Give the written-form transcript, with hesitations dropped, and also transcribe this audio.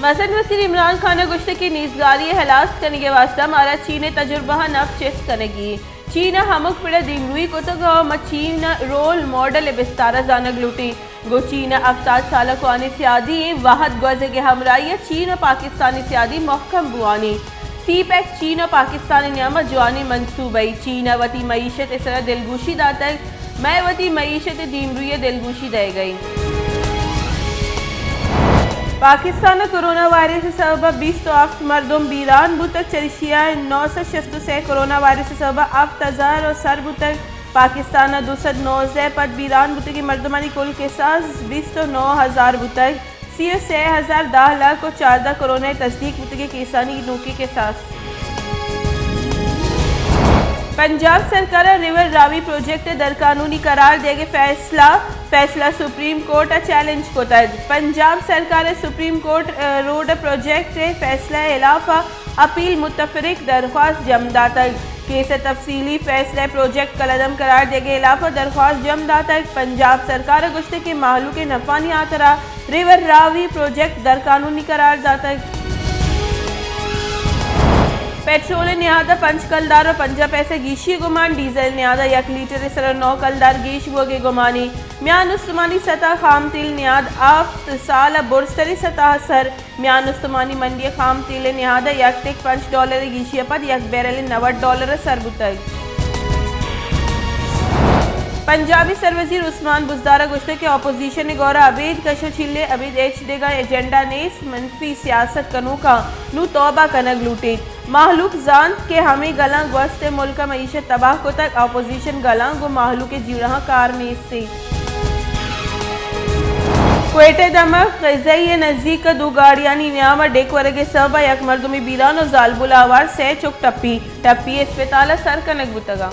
Gudgeon वज़ीर इमरान खान गुश्त की नीज़गारी हलास करने के वास्ता मारा चीन तजुर्बा नफ चेस करेगी चीन हमक पिड़ा दिमरुई को तो चीन रोल मॉडल बिस्तारा जानक लूटी गो चीन 70 साल को आने सियादी वाहद गज़े के हमराई चीन पाकिस्तानी सियादी महकम बुआनी सी पैक चीन पाकिस्तानी नियामत जुआनी मनसूबई चीन वती मीशत इसरा दिलगोशी दातक मैं वती मीशत दिमरुई दिलगोशी दे गई। पाकिस्तान कोरोना वायरस से सबब 20 तो आफ्त मरदम बीरान बुतक चरिशिया 966 कोरोना वायरस से सबब आफ्त हजार और सर बुतक पाकिस्तान 209 पद बीरान बुतक की मरदमानी कुल के साथ 20 तो 9000 बुतक 6,10 लाख को 14 कोरोना तस्दीक बुतक के किसानी नौकी के साथ। पंजाब सरकार रिवर रावी प्रोजेक्ट दरकानूनी करार देगे फैसला सुप्रीम कोर्ट चैलेंज को तर्ज पंजाब सरकार सुप्रीम कोर्ट रोड प्रोजेक्ट फैसला इलाफा अपील मुतफरिक दरख्वास्त जमदा तक केस तफसीली फैसला प्रोजेक्ट कलदम करार देगे इलाफा दरख्वास्त जमदा तक पंजाब सरकार गुश्ते के माहलू के नफानी आतरा रिवर रावी प्रोजेक्ट दरकानूनी करार दाता पेट्रोल न्यादा 5 कलदार और 50 पैसे गीशी गुमान डीजल न्यादा 1 लीटर सर 9 कलदार गीश वगे गुमानी म्यान उस्मानी सतह खाम तिल न्याद आफ्त साल बुरस्तरी सतह सर म्यान उस्मानी मंडी खाम तिल न्यादा $5 गीशी पद 1 बैरल $90 सर बुतक। पंजाबी सरवजीर उस्मान बुजदारा गुश्ते के अपोजिशन ने गौरा अबीद कशर छिले अबीद एच देगा एजेंडा नेस मनफी सियासत कनू का नू तौबा कनक लूटे माहलूक जान के हमें गला गस्त मुल्क मीशत तबाह को तक अपोजिशन गला गो माहलू के जीवरा कार में से क्वेटे दमक गज़ई नज़दीक दो गाड़ियानी न्यामा डेक वरगे सबा यक मर्दुमी बीरान और जालबुला आवार से चुक टप्पी अस्पताल सर कनक बुतगा।